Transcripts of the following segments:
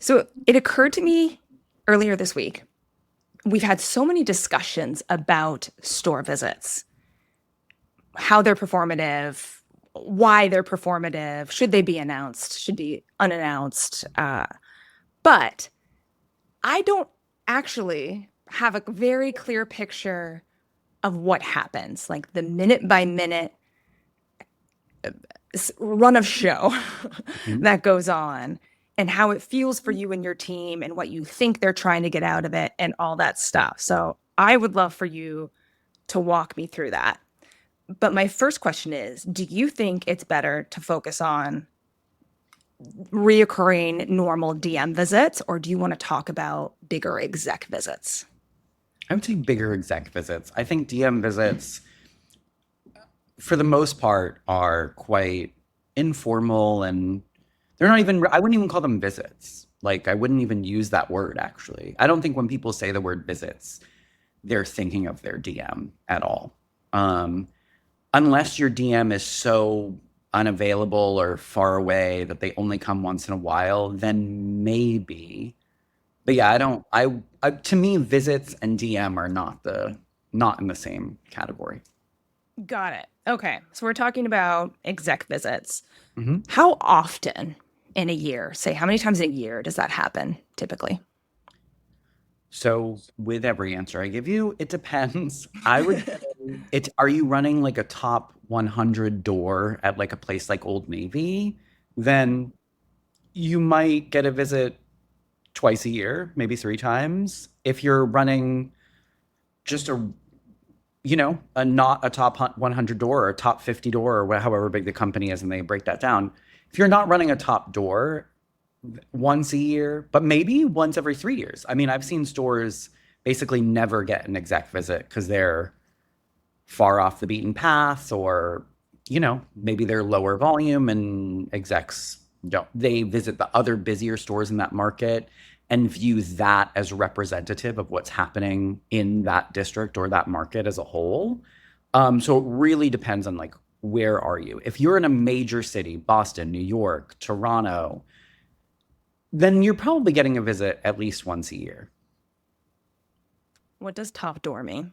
So it occurred to me earlier this week. We've had so many discussions about store visits, how they're performative, why they're performative, should they be announced, should be unannounced. But I don't actually have a very clear picture of what happens, like the minute by minute run of show Mhm. that goes on and how it feels for you and your team and what you think they're trying to get out of it and all that stuff. So I would love for you to walk me through that. But my first question is, do you think it's better to focus on reoccurring normal DM visits, or do you want to talk about bigger exec visits? I would say bigger exec visits. I think DM visits, for the most part, are quite informal and they're not even, I wouldn't even call them visits. Like, I wouldn't even use that word, actually. I don't think when people say the word visits, they're thinking of their DM at all. Um, Unless your DM is so unavailable or far away that they only come once in a while, then maybe. But yeah, I don't. To me, visits and DM are not in the same category. Got it. Okay. So we're talking about exec visits. Mhm. How often in a year, say, how many times in a year does that happen typically? So with every answer I give you, it depends. I would say it. Are you running like a top 100 door at like a place like Old Navy? Then you might get a visit twice a year, maybe three times. If you're running just a not a top 100 door or a top 50 door or however big the company is and they break that down. If you're not running a top door once a year, but maybe once every 3 years. I mean, I've seen stores basically never get an exec visit because they're far off the beaten path or, maybe they're lower volume and execs don't. They visit the other busier stores in that market and view that as representative of what's happening in that district or that market as a whole. So it really depends on like where are you? If you're in a major city, Boston, New York, Toronto, then you're probably getting a visit at least once a year. What does top door mean?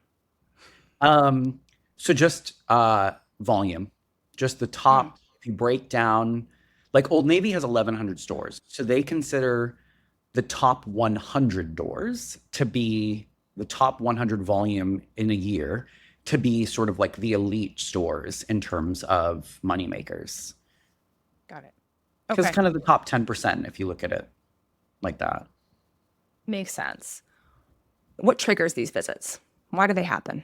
Um, so just volume, just the Mm, top. If you break down, like Old Navy has 1,100 stores, so they consider the top 100 doors to be the top 100 volume in a year to be sort of like the elite stores in terms of money makers. got it. Because Okay. kind of the top 10% if you look at it like that. Makes sense. What triggers these visits? Why do they happen?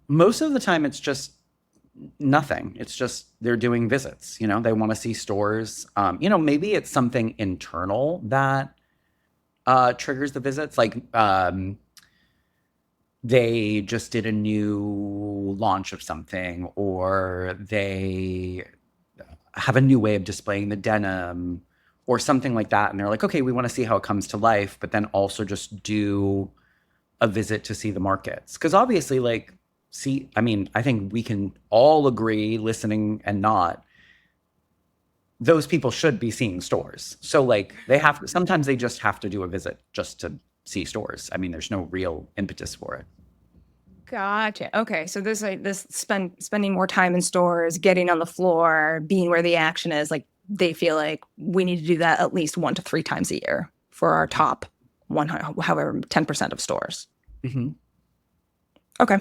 Most of the time, it's just nothing. It's just they're doing visits. They want to see stores. Maybe it's something internal that triggers the visits. Like they just did a new launch of something, or they have a new way of displaying the denim, or something like that. And they're like, okay, we want to see how it comes to life, but then also just do a visit to see the markets. Because obviously, like, I mean, I think we can all agree, listening and not, those people should be seeing stores. So, like, sometimes they just have to do a visit just to see stores. I mean, there's no real impetus for it. Gotcha. Okay. So this like this spending more time in stores, getting on the floor, being where the action is, like they feel like we need to do that at least 1 to 3 times a year for our top 100, however 10% of stores. Mhm. Okay.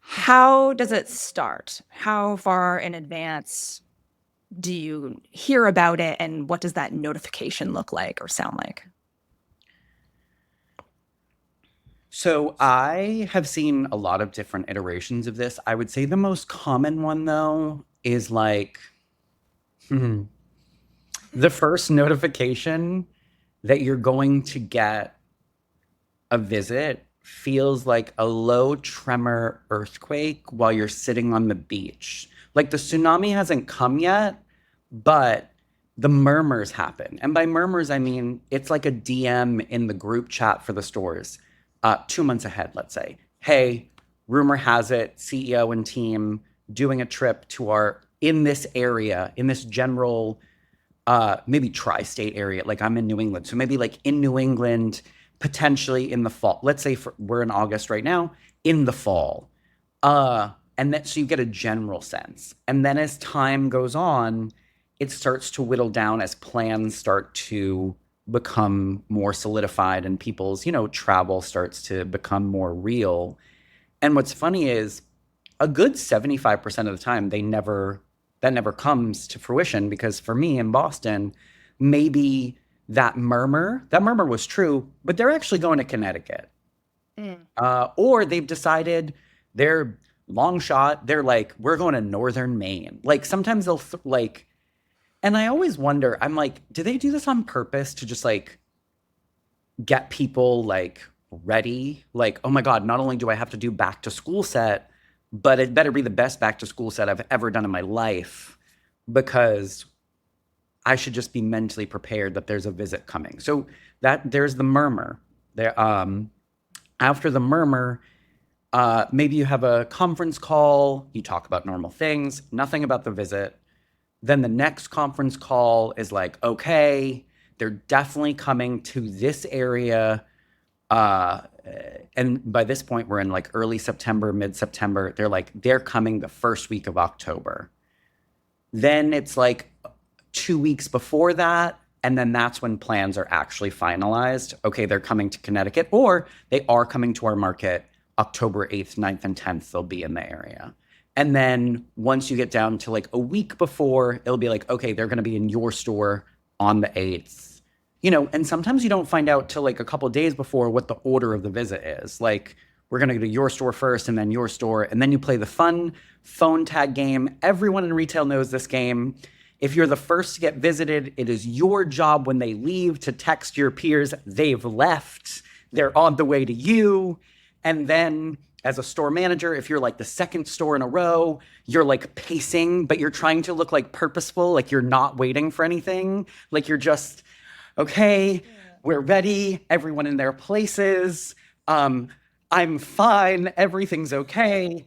How does it start? How far in advance do you hear about it, and what does that notification look like or sound like? So I have seen a lot of different iterations of this. I would say the most common one, though, is like hmm, the first notification that you're going to get a visit feels like a low tremor earthquake while you're sitting on the beach. Like the tsunami hasn't come yet, but the murmurs happen. And by murmurs, I mean it's like a DM in the group chat for the stores 2 months ahead, let's say. Hey, rumor has it, CEO and team doing a trip to our in this area, in this general maybe tri-state area. Like I'm in New England. So maybe like in New England, potentially in the fall. Let's say we're in August right now, in the fall. And then so you get a general sense. And then as time goes on, it starts to whittle down as plans start to become more solidified and people's, travel starts to become more real. And what's funny is a good 75% of the time that never comes to fruition because for me in Boston, maybe that murmur was true, but they're actually going to Connecticut. Mm. Or they've decided they're long shot. They're like, we're going to northern Maine. Like sometimes like, and I always wonder, I'm like, do they do this on purpose to just like get people like ready? Like, oh my God, not only do I have to do back to school set, but it better be the best back to school set I've ever done in my life because I should just be mentally prepared that there's a visit coming. So that there's the murmur. There, after the murmur, maybe you have a conference call, you talk about normal things, nothing about the visit. Then the next conference call is like, okay, they're definitely coming to this area. Uh, and by this point, we're in like early September, mid September. They're coming the first week of October. Then it's like 2 weeks before that. And then that's when plans are actually finalized. Okay, they're coming to Connecticut, or they are coming to our market October 8th, 9th, and 10th. They'll be in the area. And then once you get down to like a week before, it'll be like, okay, they're going to be in your store on the 8th. And sometimes you don't find out till like a couple of days before what the order of the visit is. Like, we're going to go to your store first and then your store. And then you play the fun phone tag game. Everyone in retail knows this game. If you're the first to get visited, it is your job when they leave to text your peers, they've left, they're on the way to you. And then as a store manager, if you're like the second store in a row, you're like pacing, but you're trying to look like purposeful, like you're not waiting for anything. Like you're just, okay, we're ready, everyone in their places. I'm fine, everything's okay.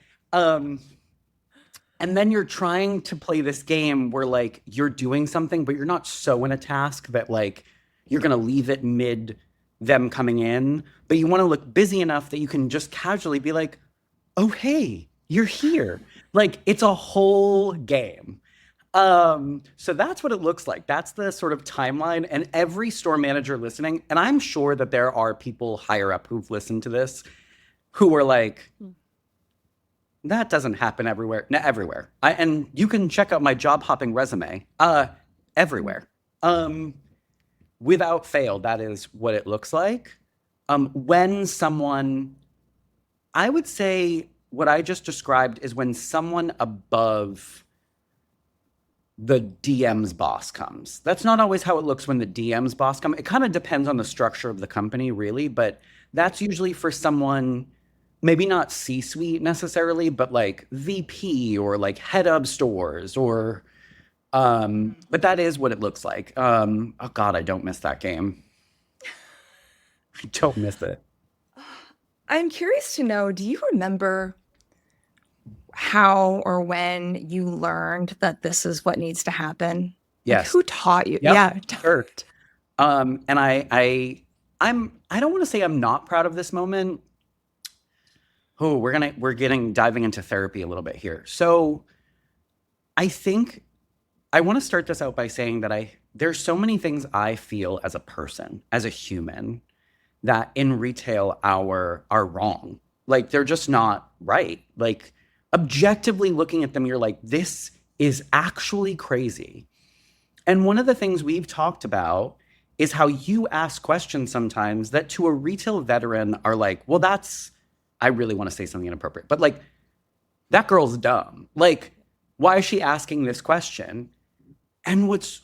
And then you're trying to play this game where like you're doing something, but you're not so in a task that like you're going to leave it mid them coming in, but you want to look busy enough that you can just casually be like, oh, hey, you're here. Like it's a whole game. So that's what it looks like. That's the sort of timeline. And every store manager listening, and I'm sure that there are people higher up who've listened to this who are like, that doesn't happen everywhere. Not everywhere. And you can check out my job hopping resume. Everywhere. Without fail, that is what it looks like. When someone, I would say what I just described is when someone above the DM's boss comes. That's not always how it looks when the DM's boss comes. It kind of depends on the structure of the company, really, but that's usually for someone, maybe not C-suite necessarily, but like VP or like head of stores or, but that is what it looks like. Oh God, I don't miss that game. I don't miss it. I'm curious to know, do you remember how or when you learned that this is what needs to happen? Like Yes. who taught you? Yep. Yeah. Sure. And I don't want to say I'm not proud of this moment. Oh, we're getting diving into therapy a little bit here. So I think I want to start this out by saying that there's so many things I feel as a person, as a human, that in retail are wrong. Like they're just not right. Like objectively looking at them, you're like, this is actually crazy. And one of the things we've talked about is how you ask questions sometimes that to a retail veteran are like, well, I really want to say something inappropriate, but like, that girl's dumb. Like, why is she asking this question? And what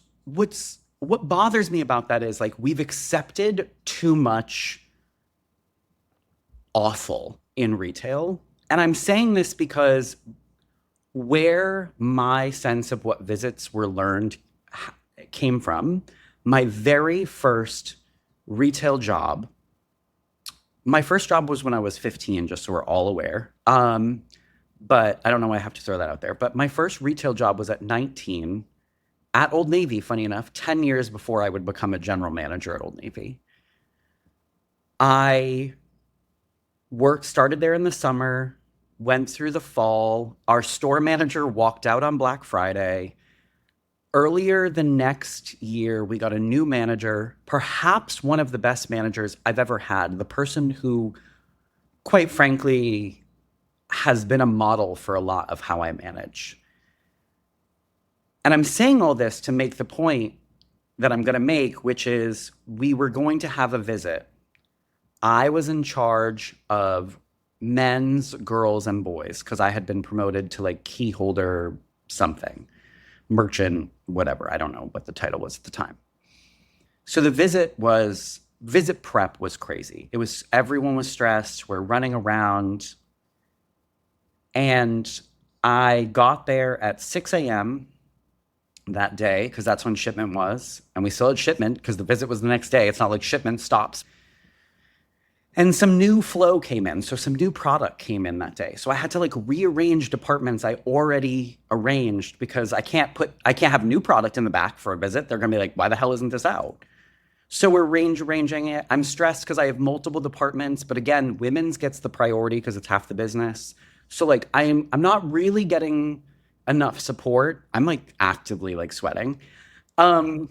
bothers me about that is like, we've accepted too much awful in retail. And I'm saying this because where my sense of what visits were learned came from, my very first retail job. My first job was when I was 15, just so we're all aware. But I don't know why I have to throw that out there. But my first retail job was at 19. at Old Navy, funny enough, 10 years before I would become a general manager at Old Navy. I started there in the summer, went through the fall. Our store manager walked out on Black Friday. Earlier the next year, we got a new manager, perhaps one of the best managers I've ever had, the person who, quite frankly, has been a model for a lot of how I manage. And I'm saying all this to make the point that I'm going to make, which is we were going to have a visit. I was in charge of men's, girls, and boys because I had been promoted to like key holder something, merchant, whatever. I don't know what the title was at the time. So the visit prep was crazy. Everyone was stressed. We're running around. And I got there at 6 a.m. that day because that's when shipment was. And we still had shipment because the visit was the next day. It's not like shipment stops. And some new flow came in. So some new product came in that day. So I had to like rearrange departments I already arranged because I can't have new product in the back for a visit. They're going to be like, why the hell isn't this out? So we're arranging it. I'm stressed because I have multiple departments. But again, women's gets the priority because it's half the business. So like I'm not really getting enough support. I'm like actively like sweating. And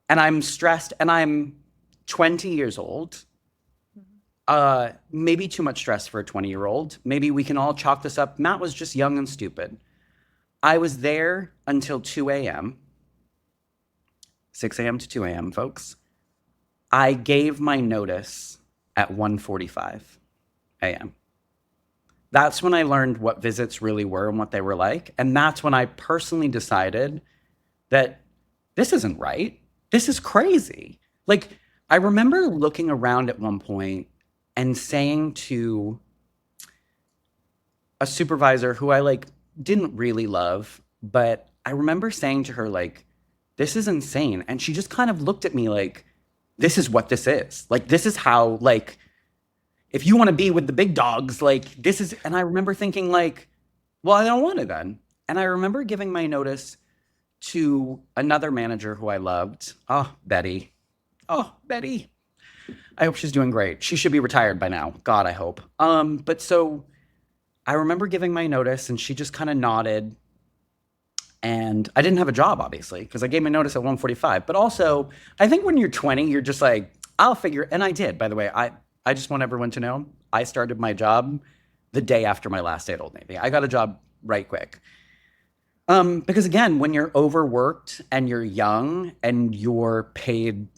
I'm stressed and I'm 20 years old. Maybe too much stress for a 20-year-old. Maybe we can all chalk this up. Matt was just young and stupid. I was there until 2 a.m. 6 a.m. to 2 a.m., folks. I gave my notice at 1:45 a.m. That's when I learned what visits really were and what they were like. And that's when I personally decided that this isn't right. This is crazy. Like, I remember looking around at one point and saying to a supervisor who I like didn't really love, but I remember saying to her like, this is insane. And she just kind of looked at me like, this is what this is. Like, this is how, like, if you want to be with the big dogs, like this is, and I remember thinking like, well, I don't want it then. And I remember giving my notice to another manager who I loved. Oh, Betty. Oh, Betty. I hope she's doing great. She should be retired by now. God, I hope. But so I remember giving my notice and she just kind of nodded. And I didn't have a job, obviously, because I gave my notice at 1:45. But also, I think when you're 20, you're just like, I'll figure. And I did, by the way. I just want everyone to know I started my job the day after my last day at Old Navy. I got a job right quick. Because again, when you're overworked and you're young and you're paid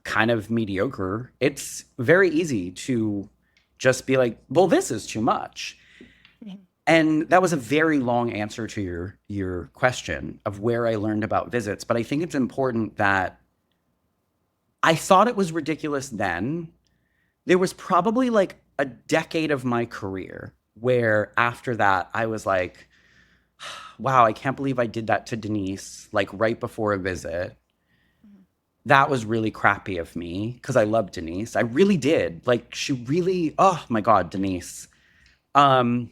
kind of mediocre, it's very easy to just be like, well, this is too much. And that was a very long answer to your question of where I learned about visits. But I think it's important that I thought it was ridiculous then. There was probably like a decade of my career where after that, I was like, wow, I can't believe I did that to Denise, like right before a visit. That was really crappy of me because I love Denise. I really did. Like she really, oh my God, Denise. I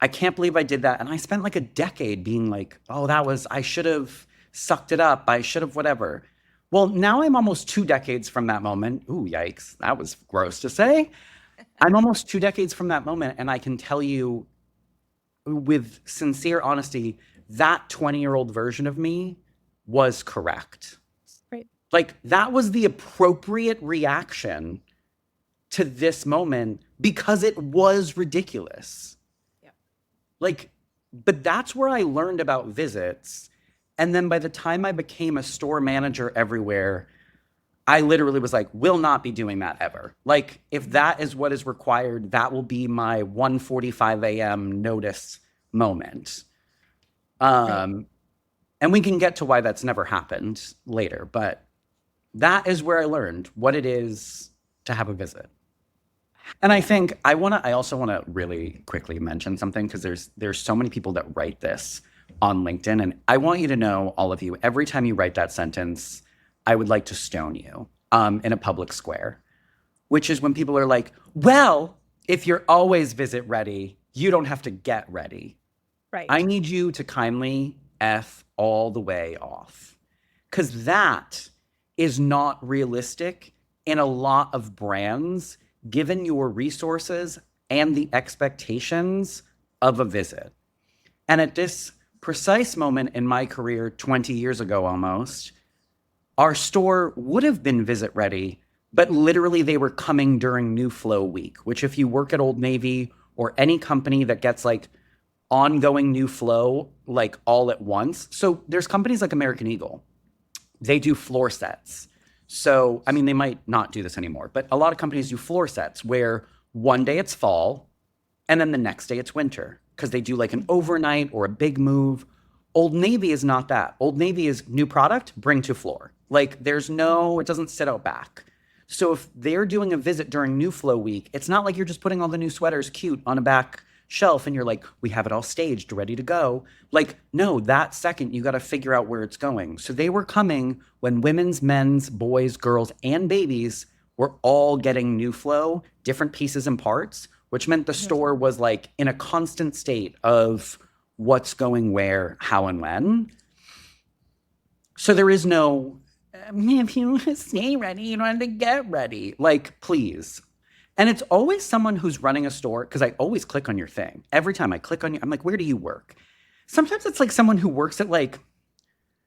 can't believe I did that. And I spent like a decade being like, oh, I should have sucked it up. I should have whatever. Well, now I'm almost 2 decades from that moment. Ooh, yikes. That was gross to say. I'm almost 2 decades from that moment. And I can tell you with sincere honesty, that 20-year-old version of me was correct. Right. Like that was the appropriate reaction to this moment because it was ridiculous. Yeah. Like, but that's where I learned about visits. And then by the time I became a store manager everywhere, I literally was like, will not be doing that ever. Like, if that is what is required, that will be my 1:45 a.m. notice moment. Right. And we can get to why that's never happened later. But that is where I learned what it is to have a visit. And I think I also want to really quickly mention something because there's so many people that write this on LinkedIn. And I want you to know, all of you, every time you write that sentence, I would like to stone you in a public square, which is when people are like, well, if you're always visit ready, you don't have to get ready. I Right. need you to kindly F all the way off. Because that is not realistic in a lot of brands, given your resources and the expectations of a visit. And at this precise moment in my career, 20 years ago almost, our store would have been visit ready, but literally they were coming during New Flow week, which, if you work at Old Navy or any company that gets like ongoing new flow like all at once. So there's companies like American Eagle. They do floor sets. So, I mean, they might not do this anymore, but a lot of companies do floor sets where one day it's fall and then the next day it's winter because they do like an overnight or a big move. Old Navy is not that. Old Navy is new product, bring to floor. Like there's no, it doesn't sit out back. So if they're doing a visit during New Flow week, it's not like you're just putting all the new sweaters cute on a back shelf and you're like, we have it all staged, ready to go. Like, no, that second you got to figure out where it's going. So they were coming when women's, men's, boys, girls, and babies were all getting New Flow, different pieces and parts, which meant the Mhm. store was like in a constant state of what's going where, how, and when. So there is no, if you stay ready, you don't have to get ready. Like, please. And it's always someone who's running a store because I always click on your thing. Every time I click on you, I'm like, where do you work? Sometimes it's like someone who works at like,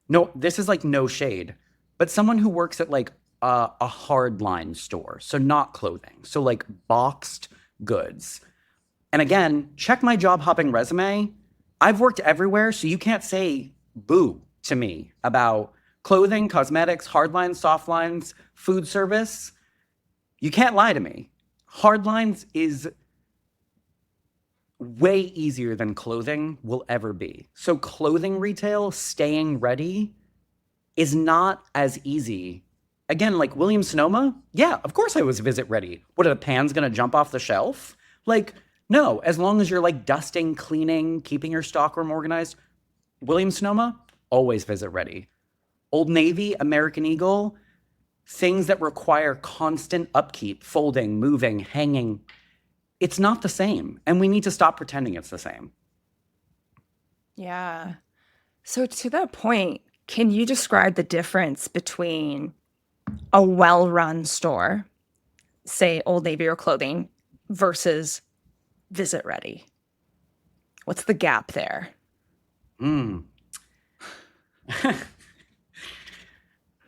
no, this is like no shade, but someone who works at like a hard line store. So not clothing. So like boxed goods. And again, check my job hopping resume. I've worked everywhere, so you can't say boo to me about clothing, cosmetics, hard lines, soft lines, food service. You can't lie to me. Hard lines is way easier than clothing will ever be. So clothing retail, staying ready is not as easy. Again, like Williams Sonoma, yeah, of course I was visit ready. What are the pans gonna jump off the shelf? Like, no, as long as you're like dusting, cleaning, keeping your stockroom organized. Williams Sonoma, always visit ready. Old Navy, American Eagle, things that require constant upkeep, folding, moving, hanging. It's not the same. And we need to stop pretending it's the same. Yeah. So to that point, can you describe the difference between a well-run store, say Old Navy or clothing, versus visit ready? What's the gap there? Mm.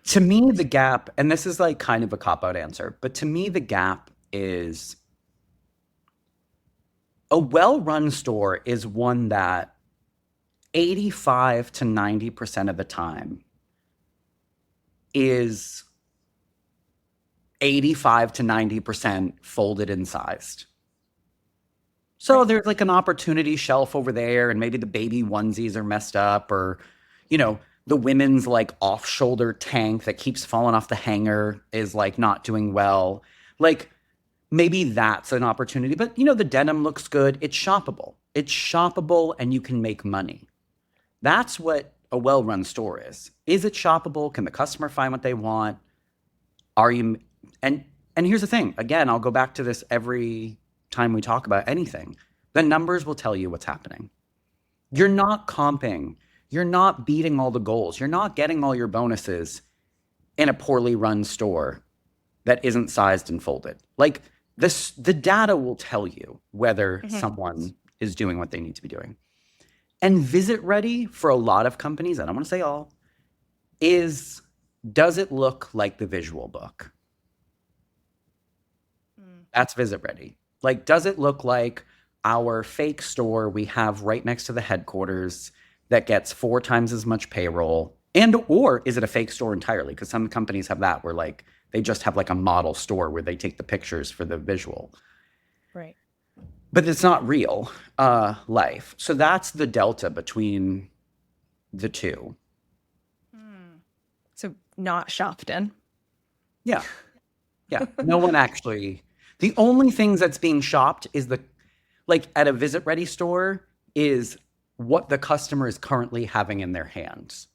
To me, the gap, and this is like kind of a cop out answer, but to me, the gap is a well run store is one that 85 to 90% of the time is 85 to 90% folded and sized. So Right. there's like an opportunity shelf over there, and maybe the baby onesies are messed up, or, you know, the women's like off shoulder tank that keeps falling off the hanger is like not doing well. Like maybe that's an opportunity, but you know, the denim looks good. It's shoppable. It's shoppable and you can make money. That's what a well run store is. Is it shoppable? Can the customer find what they want? Are you, and, and here's the thing. Again, I'll go back to this every time we talk about anything. The numbers will tell you what's happening. You're not comping. You're not beating all the goals. You're not getting all your bonuses in a poorly run store that isn't sized and folded. Like this, the data will tell you whether Mhm. someone is doing what they need to be doing. And visit ready for a lot of companies, I don't want to say all, is does it look like the visual book? Mm. That's visit ready. Like, does it look like our fake store we have right next to the headquarters that gets 4 times as much payroll? And or is it a fake store entirely? Because some companies have that where like they just have like a model store where they take the pictures for the visual. Right. But it's not real life. So that's the delta between the two. Mm. So not Shopton. Yeah. Yeah. No one actually. The only things that's being shopped is the, like at a visit ready store, is what the customer is currently having in their hands.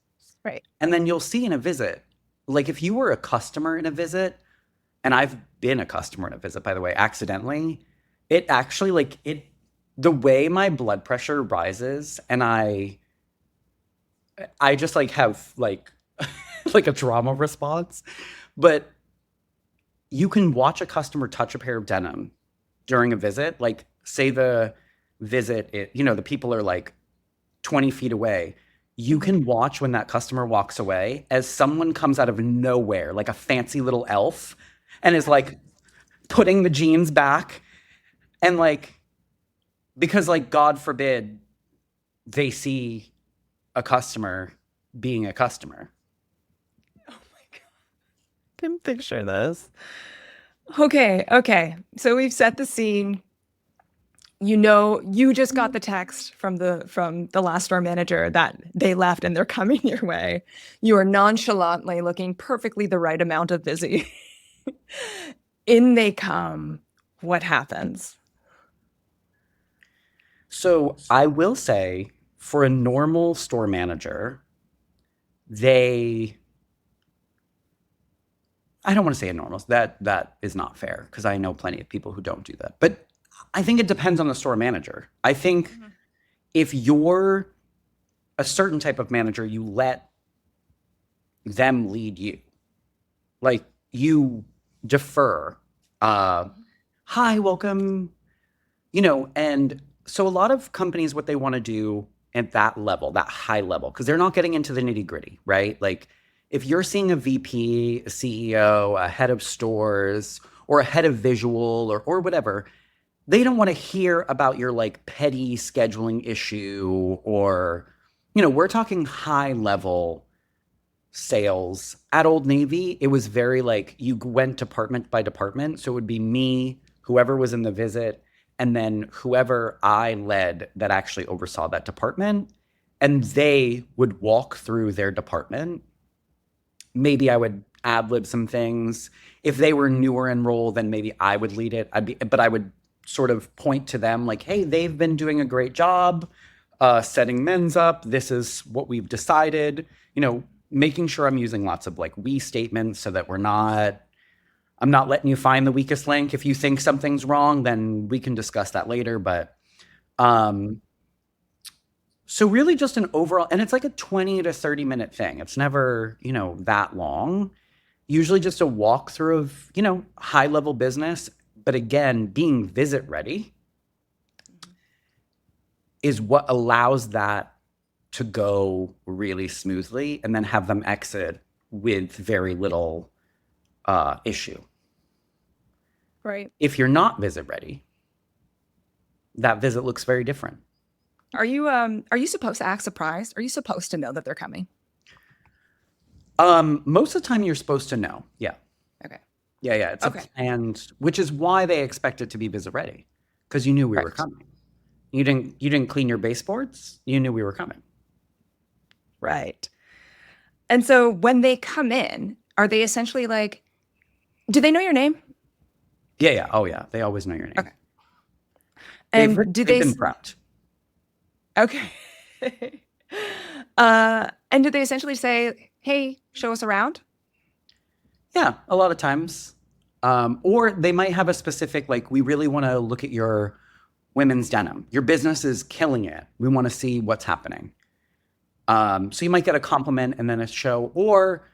Right. And then you'll see in a visit, like if you were a customer in a visit, and I've been a customer in a visit, by the way, accidentally, it actually like the way my blood pressure rises and I just like have like like a trauma response. But you can watch a customer touch a pair of denim during a visit. Like, say the the people are like 20 feet away. You Mhm. can watch when that customer walks away as someone comes out of nowhere, like a fancy little elf, and is like putting the jeans back. And like, because like, God forbid they see a customer being a customer. Oh my Can picture this. God. Okay, okay. So we've set the scene. You know, you just got the text from the last store manager that they left and they're coming your way. You are nonchalantly looking perfectly the right amount of busy. In they come. What happens? So I will say, for a normal store manager, they I don't want to say a normal. That is not fair because I know plenty of people who don't do that. But I think it depends on the store manager. I think Mhm. if you're a certain type of manager, you let them lead you. Like, you defer. Uh, Hi, welcome. And so a lot of companies, what they want to do at that level, that high level, because they're not getting into the nitty gritty, right? Like, if you're seeing a VP, a CEO, a head of stores, or a head of visual, or whatever, they don't want to hear about your like petty scheduling issue, or, we're talking high level sales. At Old Navy, it was very like you went department by department. So it would be me, whoever was in the visit, and then whoever I led that actually oversaw that department. And they would walk through their department. Maybe I would ad lib some things. If they were newer in role, then maybe I would lead it. But I would sort of point to them like, hey, they've been doing a great job setting men's up. This is what we've decided. Making sure I'm using lots of like we statements so that I'm not letting you find the weakest link. If you think something's wrong, then we can discuss that later. But um, so really just an overall, and it's like a 20 to 30-minute thing. It's never, that long. Usually just a walkthrough of, high level business. But again, being visit ready is what allows that to go really smoothly and then have them exit with very little issue. Right. If you're not visit ready, that visit looks very different. Are you supposed to act surprised? Are you supposed to know that they're coming? Most of the time you're supposed to know. Yeah. Okay. Yeah. It's a Okay. planned, which is why they expect it to be visit ready, because you knew we were Right. coming. You didn't clean your baseboards. You knew we were coming. Right. And so when they come in, are they essentially like, do they know your name? Yeah. Oh yeah. They always know your name. Okay. And do They've they been prepped. okay. And do they essentially say, "Hey, show us around"? Yeah, a lot of times. Or they might have a specific, like, we really want to look at your women's denim. Your business is killing it. We want to see what's happening. So you might get a compliment and then a show. Or,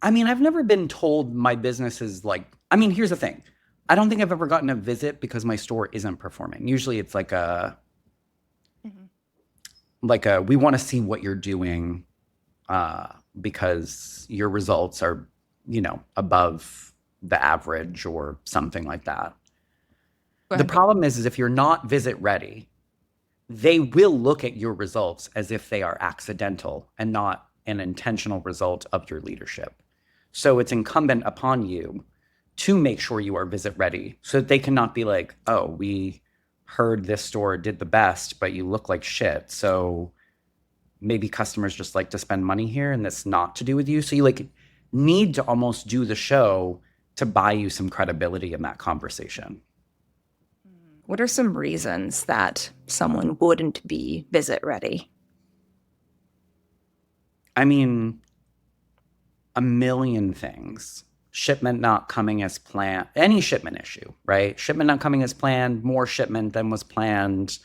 I mean, I've never been told my business is like, I mean, here's the thing. I don't think I've ever gotten a visit because my store isn't performing. Usually it's like Mhm. we want to see what you're doing uh, because your results are, above the average or something like that. Go The ahead. problem is if you're not visit ready, they will look at your results as if they are accidental and not an intentional result of your leadership. So it's incumbent upon you to make sure you are visit ready so that they cannot be like, oh, we heard this store did the best, but you look like shit. So maybe customers just like to spend money here and that's not to do with you. So you like need to almost do the show to buy you some credibility in that conversation. What are some reasons that someone wouldn't be visit ready? I mean, a million things. Shipment not coming as planned, any shipment issue, right? Shipment not coming as planned, more shipment than was planned.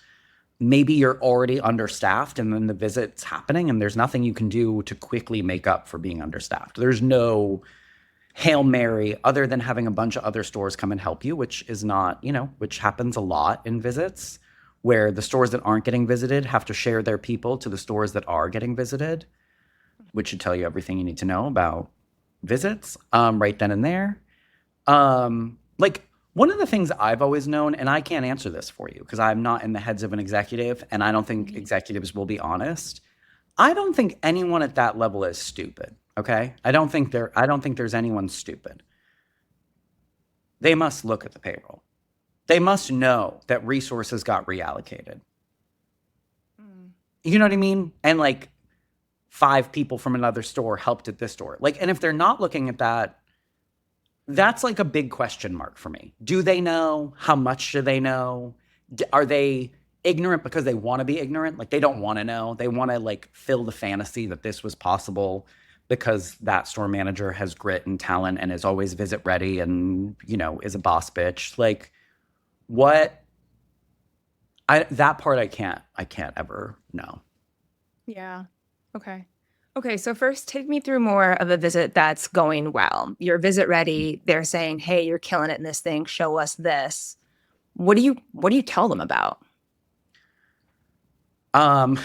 maybe you're already understaffed and then the visit's happening and there's nothing you can do to quickly make up for being understaffed. There's no Hail Mary other than having a bunch of other stores come and help you, which is not, which happens a lot in visits, where the stores that aren't getting visited have to share their people to the stores that are getting visited, which should tell you everything you need to know about visits right then and there. Like one of the things I've always known, and I can't answer this for you because I'm not in the heads of an executive, and I don't think executives will be honest. I don't think anyone at that level is stupid. Okay, I don't think there's anyone stupid. They must look at the payroll. They must know that resources got reallocated. You know what I mean? And like 5 people from another store helped at this store. Like, and if they're not looking at that, that's like a big question mark for me. Do they know? How much do they know? Are they ignorant because they want to be ignorant? Like they don't want to know. They want to like fill the fantasy that this was possible because that store manager has grit and talent and is always visit ready and, is a boss bitch. Like what that part I can't ever know. Yeah. Okay. Okay, so first take me through more of a visit that's going well. You're visit ready. They're saying, "Hey, you're killing it in this thing. Show us this." What do you tell them about? Um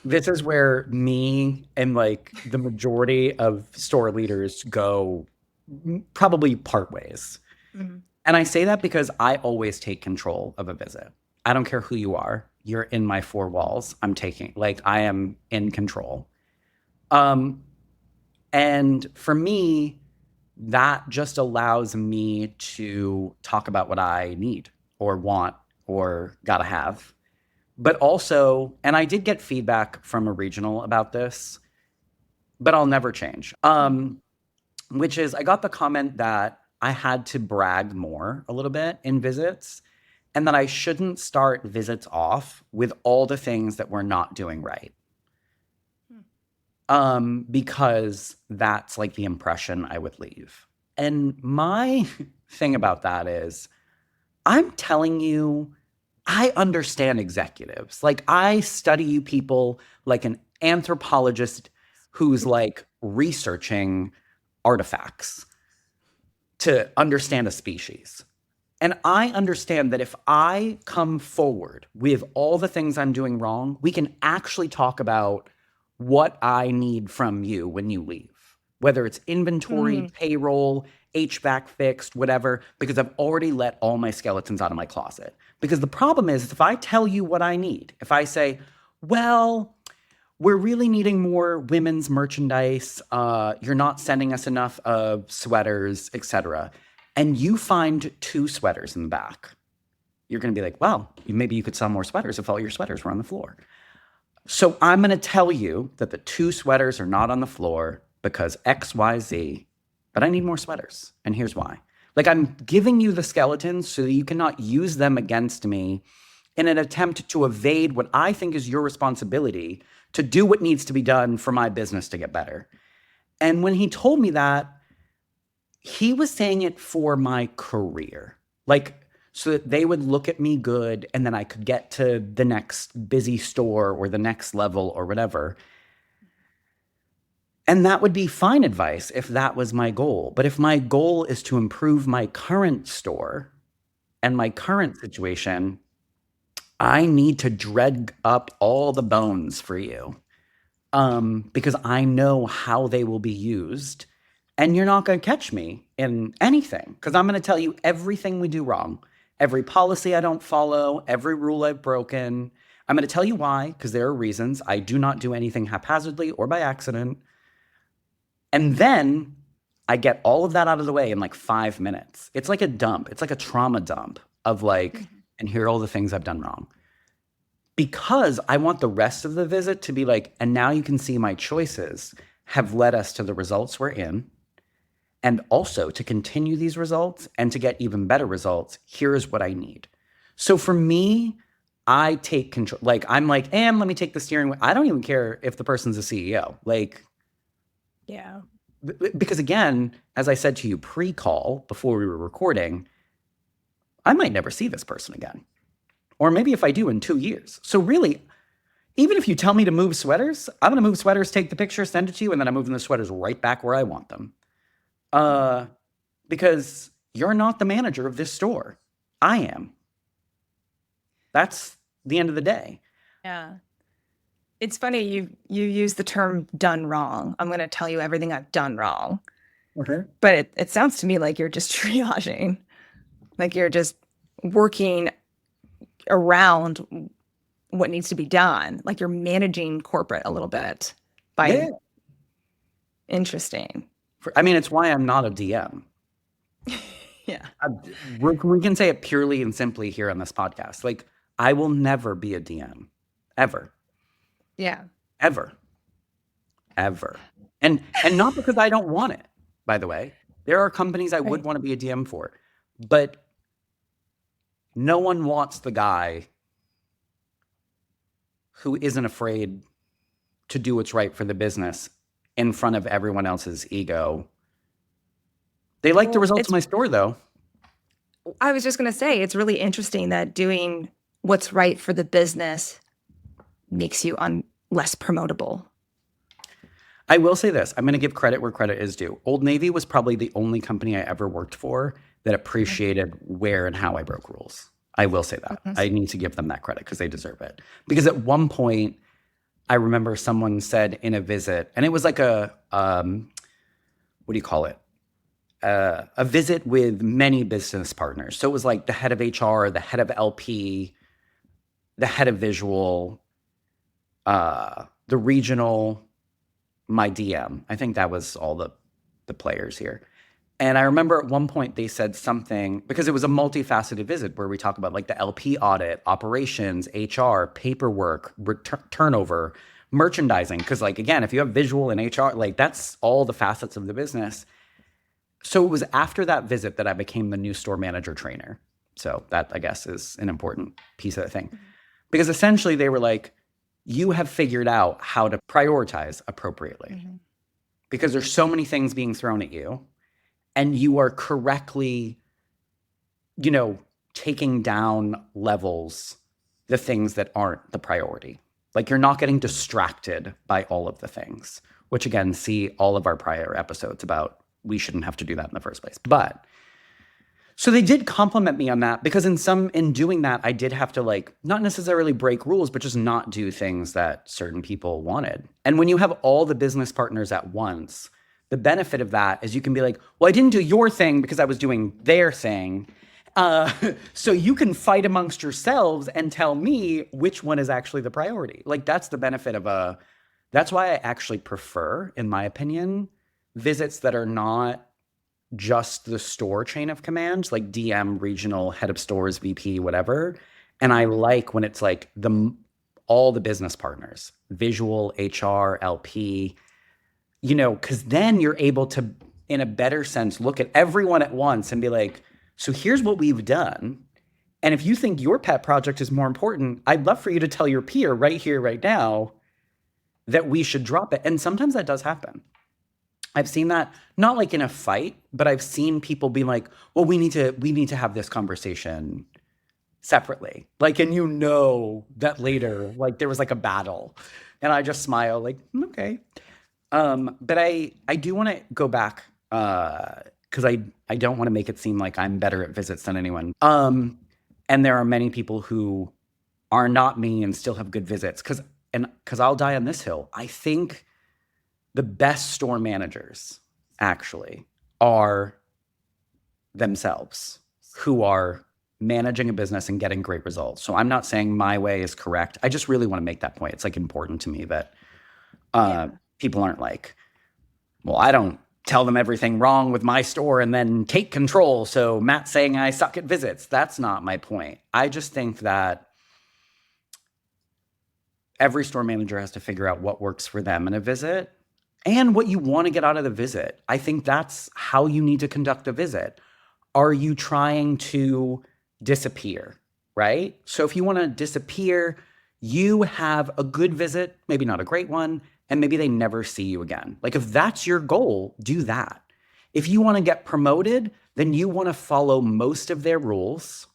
This is where me and like the majority of store leaders go probably part ways. Mhm. And I say that because I always take control of a visit. I don't care who you are. You're in my 4 walls. I am in control. Um, and for me, that just allows me to talk about what I need or want or gotta have. But also, and I did get feedback from a regional about this, but I'll never change. Which is I got the comment that I had to brag more a little bit in visits and that I shouldn't start visits off with all the things that we're not doing right. Because that's like the impression I would leave. And my thing about that is I'm telling you, I understand executives. Like I study you people like an anthropologist who's like researching artifacts to understand a species. And I understand that if I come forward with all the things I'm doing wrong, we can actually talk about what I need from you when you leave, whether it's inventory, payroll, HVAC fixed, whatever, because I've already let all my skeletons out of my closet. Because the problem is, if I tell you what I need, if I say, well, we're really needing more women's merchandise, you're not sending us enough of sweaters, etc., and you find 2 sweaters in the back, you're going to be like, well, maybe you could sell more sweaters if all your sweaters were on the floor. So I'm going to tell you that the 2 sweaters are not on the floor because X, Y, Z, but I need more sweaters. And here's why. Like I'm giving you the skeletons so that you cannot use them against me in an attempt to evade what I think is your responsibility to do what needs to be done for my business to get better. And when he told me that, he was saying it for my career. Like, so that they would look at me good and then I could get to the next busy store or the next level or whatever. And that would be fine advice if that was my goal. But if my goal is to improve my current store and my current situation, I need to dredge up all the bones for you because I know how they will be used. And you're not going to catch me in anything because I'm going to tell you everything we do wrong, every policy I don't follow, every rule I've broken. I'm going to tell you why because there are reasons. I do not do anything haphazardly or by accident. And then I get all of that out of the way in like 5 minutes. It's like a dump. It's like a trauma dump of like, and here are all the things I've done wrong. Because I want the rest of the visit to be like, and now you can see my choices have led us to the results we're in. And also to continue these results and to get even better results, here's what I need. So for me, I take control. Like, I'm like, and let me take the steering wheel. I don't even care if the person's a CEO. Like, Yeah. because again, as I said to you pre-call before we were recording, I might never see this person again. Or maybe if I do in 2 years. So really, even if you tell me to move sweaters, I'm going to move sweaters, take the picture, send it to you, and then I'm moving the sweaters right back where I want them. Because you're not the manager of this store. I am. That's the end of the day. Yeah. It's funny you use the term done wrong. I'm going to tell you everything I've done wrong. Okay. But it sounds to me like you're just triaging. Like you're just working around what needs to be done. Like you're managing corporate a little bit by Yeah. interesting. I mean, it's why I'm not a DM. Yeah. We can say it purely and simply here on this podcast. Like, I will never be a DM. Ever. Yeah. Ever. Ever. And not because I don't want it, by the way. There are companies I would Right. want to be a DM for. But no one wants the guy who isn't afraid to do what's right for the business in front of everyone else's ego. They like the Well, results it's of my store, though. I was just going to say it's really interesting that doing what's right for the business makes you less promotable. I will say this. I'm going to give credit where credit is due. Old Navy was probably the only company I ever worked for that appreciated where and how I broke rules. I will say that. Mhm. I need to give them that credit because they deserve it. Because at one point, I remember someone said in a visit, and it was like a, what do you call it? A visit with many business partners. So it was like the head of HR, the head of LP, the head of visual, the regional, my DM. I think that was all the players here. And I remember at one point they said something, because it was a multifaceted visit where we talk about like the LP audit, operations, HR, paperwork, turnover, merchandising. Because like, again, if you have visual and HR, like that's all the facets of the business. So it was after that visit that I became the new store manager trainer. So that, I guess, is an important piece of the thing. Because essentially they were like, you have figured out how to prioritize appropriately. Mhm. Because there's so many things being thrown at you, and you are correctly, taking down levels the things that aren't the priority. Like you're not getting distracted by all of the things, which again, see all of our prior episodes about we shouldn't have to do that in the first place. But so they did compliment me on that, because in doing that, I did have to like not necessarily break rules, but just not do things that certain people wanted. And when you have all the business partners at once, the benefit of that is you can be like, well, I didn't do your thing because I was doing their thing. So you can fight amongst yourselves and tell me which one is actually the priority. Like that's the benefit of that's why I actually prefer, in my opinion, visits that are not just the store chain of commands, like DM, regional, head of stores, VP, whatever. And I like when it's like all the business partners, visual, HR, LP, because then you're able to, in a better sense, look at everyone at once and be like, so here's what we've done. And if you think your pet project is more important, I'd love for you to tell your peer right here, right now, that we should drop it. And sometimes that does happen. I've seen that, not like in a fight, but I've seen people be like, well, we need to have this conversation separately. Like, and that later, like there was like a battle. And I just smile like, okay. But I do want to go back, because I don't want to make it seem like I'm better at visits than anyone. And there are many people who are not me and still have good visits, because I'll die on this hill. I think the best store managers actually are themselves, who are managing a business and getting great results. So I'm not saying my way is correct. I just really want to make that point. It's like important to me that people aren't like, well, I don't tell them everything wrong with my store and then take control. So Matt's saying I suck at visits. That's not my point. I just think that every store manager has to figure out what works for them in a visit and what you want to get out of the visit. I think that's how you need to conduct a visit. Are you trying to disappear, right? So if you want to disappear, you have a good visit, maybe not a great one, and maybe they never see you again. Like if that's your goal, do that. If you want to get promoted, then you want to follow most of their rules,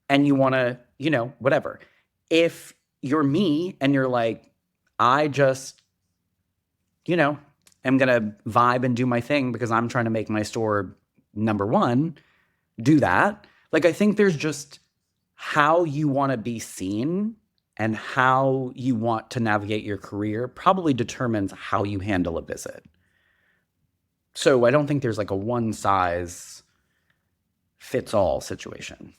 and you want to, whatever. If you're me and you're like, I just, am going to vibe and do my thing because I'm trying to make my store number one, do that. Like, I think there's just how you want to be seen and how you want to navigate your career probably determines how you handle a visit. So I don't think there's like a one size fits all situation.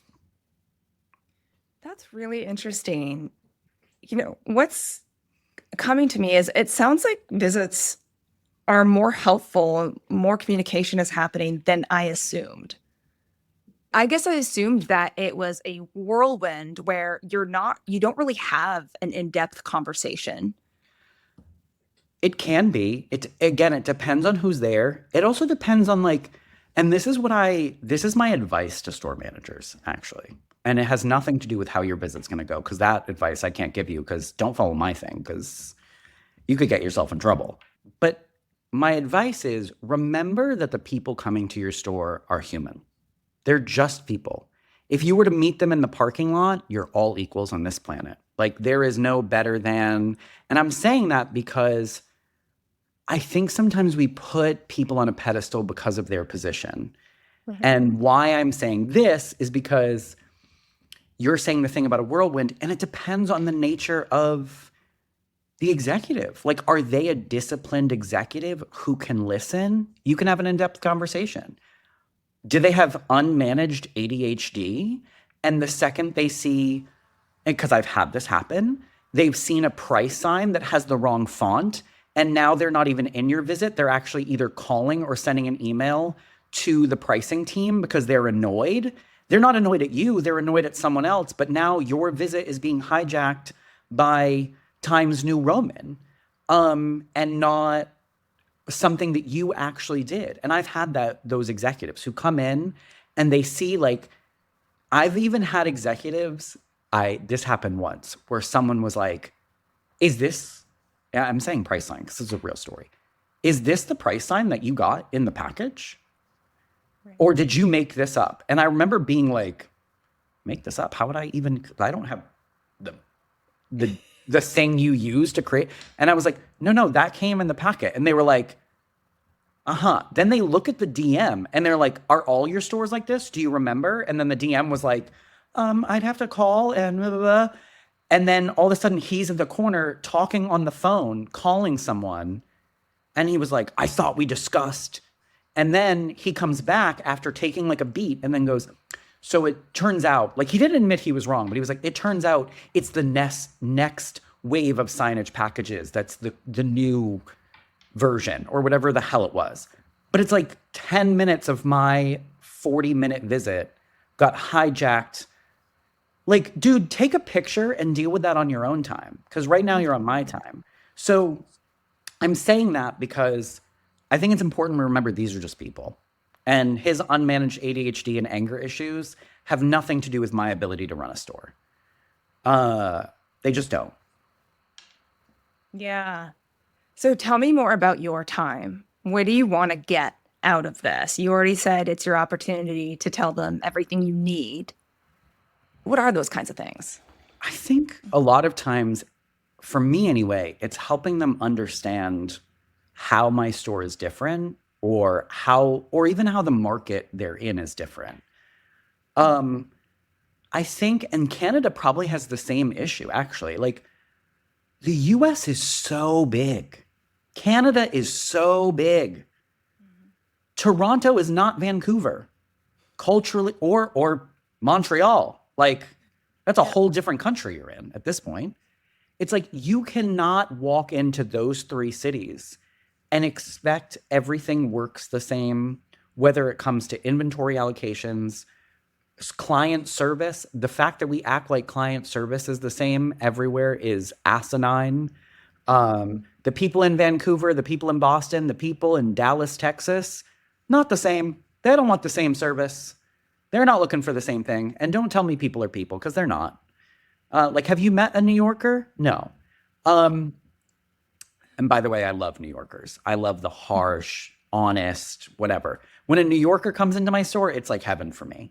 That's really interesting. What's coming to me is it sounds like visits are more helpful, more communication is happening than I assumed. I guess I assumed that it was a whirlwind where you don't really have an in-depth conversation. It can be. It depends on who's there. It also depends on and this is my advice to store managers, actually. And it has nothing to do with how your visit's going to go, because that advice I can't give you, because don't follow my thing, because you could get yourself in trouble. But my advice is remember that the people coming to your store are human. They're just people. If you were to meet them in the parking lot, you're all equals on this planet. Like, there is no better than, and I'm saying that because I think sometimes we put people on a pedestal because of their position. Mhm. And why I'm saying this is because you're saying the thing about a whirlwind, and it depends on the nature of the executive. Like, are they a disciplined executive who can listen? You can have an in-depth conversation. Do they have unmanaged ADHD? And the second they see, because I've had this happen, they've seen a price sign that has the wrong font, and now they're not even in your visit. They're actually either calling or sending an email to the pricing team because they're annoyed. They're not annoyed at you, they're annoyed at someone else, but now your visit is being hijacked by Times New Roman, and not something that you actually did. And I've had those executives who come in and they see, I've even had executives, this happened once where someone was like, is this, I'm saying price sign because this is a real story. Is this the price sign that you got in the package? Right. Or did you make this up? And I remember being like, make this up? How would I don't have the thing you use to create. And I was like, no, that came in the packet. And they were like, Then they look at the DM and they're like, are all your stores like this? Do you remember? And then the DM was like, I'd have to call and blah, blah, blah. And then all of a sudden he's in the corner talking on the phone, calling someone. And he was like, I thought we discussed. And then he comes back after taking a beat and then goes, so it turns out, he didn't admit he was wrong, but he was like, it turns out it's the next wave of signage packages. That's the new version or whatever the hell it was. But it's 10 minutes of my 40-minute visit got hijacked. Dude, take a picture and deal with that on your own time, because right now you're on my time. So I'm saying that because I think it's important to remember these are just people. And his unmanaged ADHD and anger issues have nothing to do with my ability to run a store. They just don't. Yeah. So tell me more about your time. What do you want to get out of this? You already said it's your opportunity to tell them everything you need. What are those kinds of things? I think a lot of times, for me anyway, it's helping them understand how my store is different, or even how the market they're in is different. I think, and Canada probably has the same issue, actually. The US is so big. Canada is so big. Mm-hmm. Toronto is not Vancouver, culturally, or Montreal. That's a whole different country you're in at this point. It's you cannot walk into those three cities and expect everything works the same, whether it comes to inventory allocations, client service. The fact that we act like client service is the same everywhere is asinine. The people in Vancouver, the people in Boston, the people in Dallas, Texas, not the same. They don't want the same service. They're not looking for the same thing. And don't tell me people are people, because they're not. Have you met a New Yorker? No. And by the way, I love New Yorkers. I love the harsh, honest, whatever. When a New Yorker comes into my store, it's like heaven for me.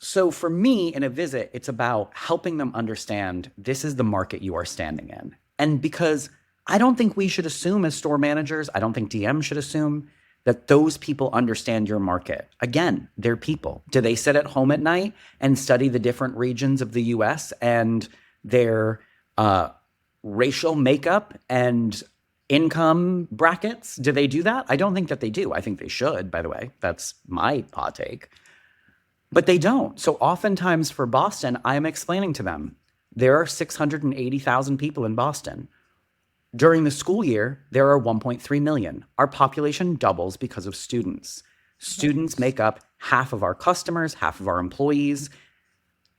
So for me, in a visit, it's about helping them understand this is the market you are standing in. And because I don't think we should assume as store managers, I don't think DM should assume that those people understand your market. Again, they're people. Do they sit at home at night and study the different regions of the US and their racial makeup and income brackets? Do they do that? I don't think that they do. I think they should, by the way. That's my hot take. But they don't. So oftentimes for Boston, I'm explaining to them, there are 680,000 people in Boston. During the school year, there are 1.3 million. Our population doubles because of students. Students make up half of our customers, half of our employees,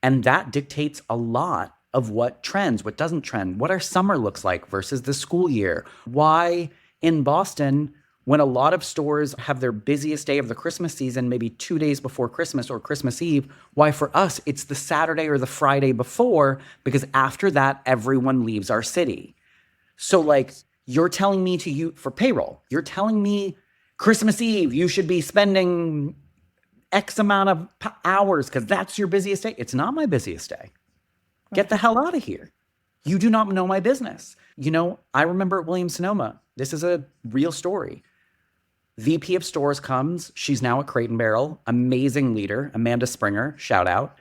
and that dictates a lot of what trends, what doesn't trend, what our summer looks like versus the school year. Why in Boston, when a lot of stores have their busiest day of the Christmas season, maybe 2 days before Christmas or Christmas Eve, why for us, it's the Saturday or the Friday before, because after that, everyone leaves our city. So like, you're telling me for payroll, you're telling me Christmas Eve, you should be spending X amount of hours because that's your busiest day. It's not my busiest day. Get the hell out of here. You do not know my business. I remember at Williams-Sonoma, this is a real story. VP of stores comes. She's now at Crate and Barrel. Amazing leader, Amanda Springer, shout out.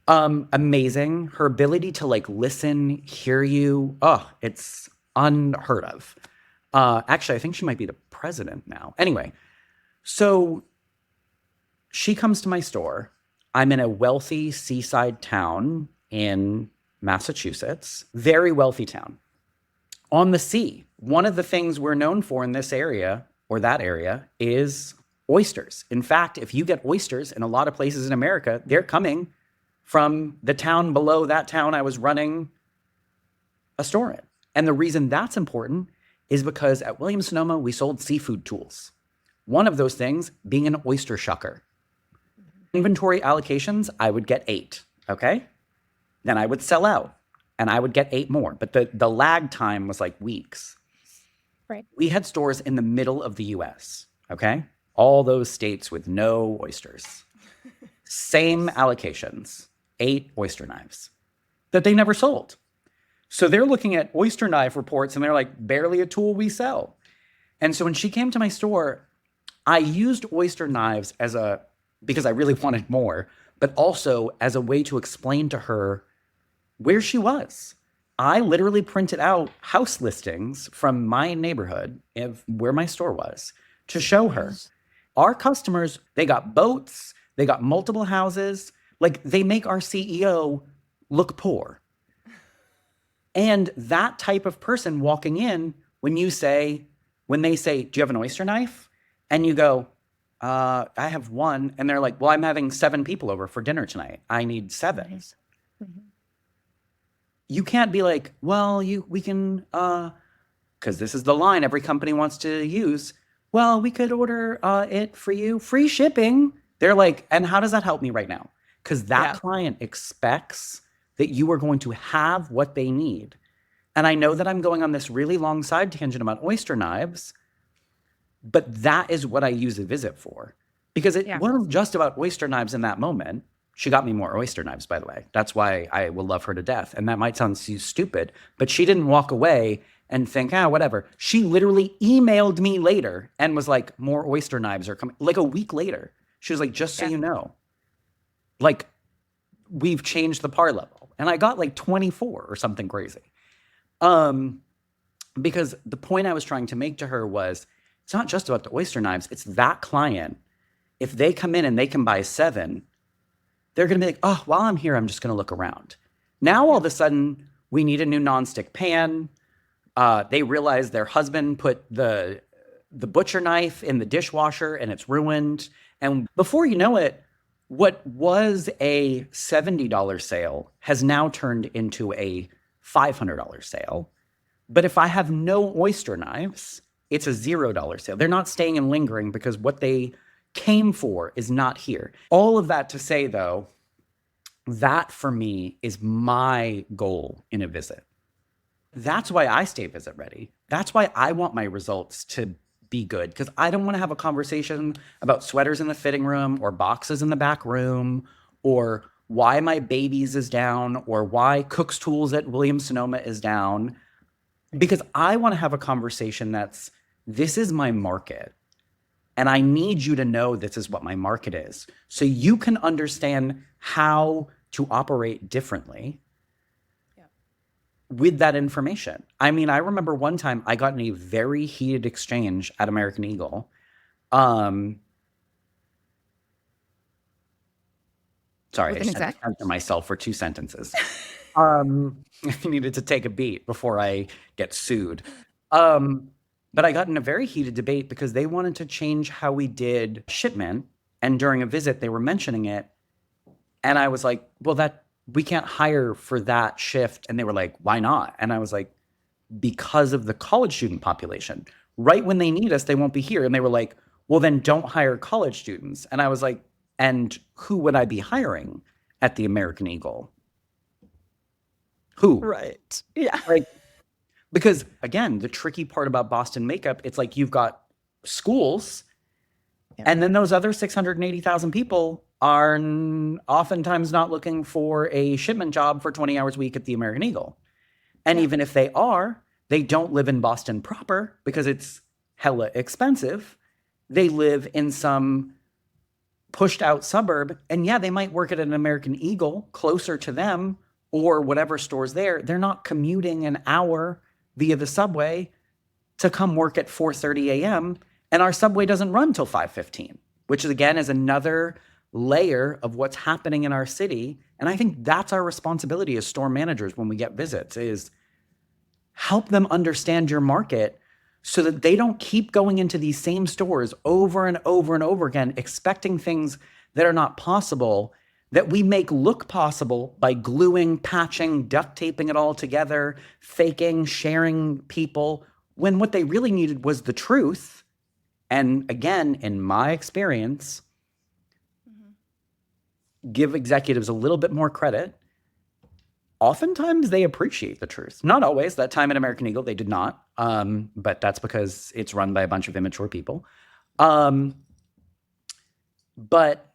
Amazing. Her ability to listen, hear you. Oh, it's unheard of. Actually, I think she might be the president now. Anyway, so she comes to my store. I'm in a wealthy seaside town in Massachusetts, very wealthy town. On the sea, one of the things we're known for in this area or that area is oysters. In fact, if you get oysters in a lot of places in America, they're coming from the town below that town I was running a store in. And the reason that's important is because at Williams-Sonoma, we sold seafood tools. One of those things being an oyster shucker. Inventory allocations, I would get 8, okay? Then I would sell out and I would get 8 more. But the lag time was like weeks. Right. We had stores in the middle of the US, okay? All those states with no oysters. Same allocations, 8 oyster knives that they never sold. So they're looking at oyster knife reports and they're like, barely a tool we sell. And so when she came to my store, I used oyster knives because I really wanted more, but also as a way to explain to her where she was. I literally printed out house listings from my neighborhood of where my store was to show her. Our customers, they got boats, they got multiple houses. They make our CEO look poor. And that type of person walking in, when they say, do you have an oyster knife? And you go, I have one. And they're like, well, I'm having 7 people over for dinner tonight. I need 7. Mm-hmm. You can't be like, well, we can, because this is the line every company wants to use. Well, we could order it for you, free shipping. They're like, and how does that help me right now? Because that client expects that you are going to have what they need. And I know that I'm going on this really long side tangent about oyster knives, but that is what I use a visit for. Because it wasn't just about oyster knives in that moment. She got me more oyster knives, by the way. That's why I will love her to death. And that might sound stupid, but she didn't walk away and think, whatever. She literally emailed me later and was like, more oyster knives are coming. Like a week later, she was like, just so you know, we've changed the par level. And I got 24 or something crazy. Because the point I was trying to make to her was, it's not just about the oyster knives. It's that client. If they come in and they can buy 7, they're going to be like, oh, while I'm here, I'm just going to look around. Now, all of a sudden, we need a new nonstick pan. They realize their husband put the butcher knife in the dishwasher and it's ruined. And before you know it, what was a $70 sale has now turned into a $500 sale. But if I have no oyster knives, it's a $0 sale. They're not staying and lingering because what they came for is not here. All of that to say, though, that for me is my goal in a visit. That's why I stay visit ready. That's why I want my results to be good, because I don't want to have a conversation about sweaters in the fitting room or boxes in the back room or why my babies is down, or why Cook's Tools at Williams Sonoma is down, because I want to have a conversation that's, this is my market. And I need you to know this is what my market is. So you can understand how to operate differently with that information. I mean, I remember one time I got in a very heated exchange at American Eagle. Sorry, With I an just had to exec? censor myself for 2 sentences. I needed to take a beat before I get sued. But I got in a very heated debate because they wanted to change how we did shipment. And during a visit, they were mentioning it. And I was like, well, we can't hire for that shift. And they were like, why not? And I was like, because of the college student population. Right when they need us, they won't be here. And they were like, well, then don't hire college students. And I was like, and who would I be hiring at the American Eagle? Who? Right. Yeah. Like, because again, the tricky part about Boston makeup, it's like you've got schools, and then those other 680,000 people are oftentimes not looking for a shipment job for 20 hours a week at the American Eagle. And even if they are, they don't live in Boston proper because it's hella expensive. They live in some pushed out suburb, and they might work at an American Eagle closer to them or whatever store's there. They're not commuting an hour via the subway to come work at 4:30 a.m. And our subway doesn't run till 5:15, which again is another layer of what's happening in our city. And I think that's our responsibility as store managers when we get visits, is help them understand your market so that they don't keep going into these same stores over and over and over again, expecting things that are not possible, that we make look possible by gluing, patching, duct taping it all together, faking, sharing people, when what they really needed was the truth. And again, in my experience, give executives a little bit more credit. Oftentimes they appreciate the truth. Not always. That time at American Eagle, they did not. But that's because it's run by a bunch of immature people. But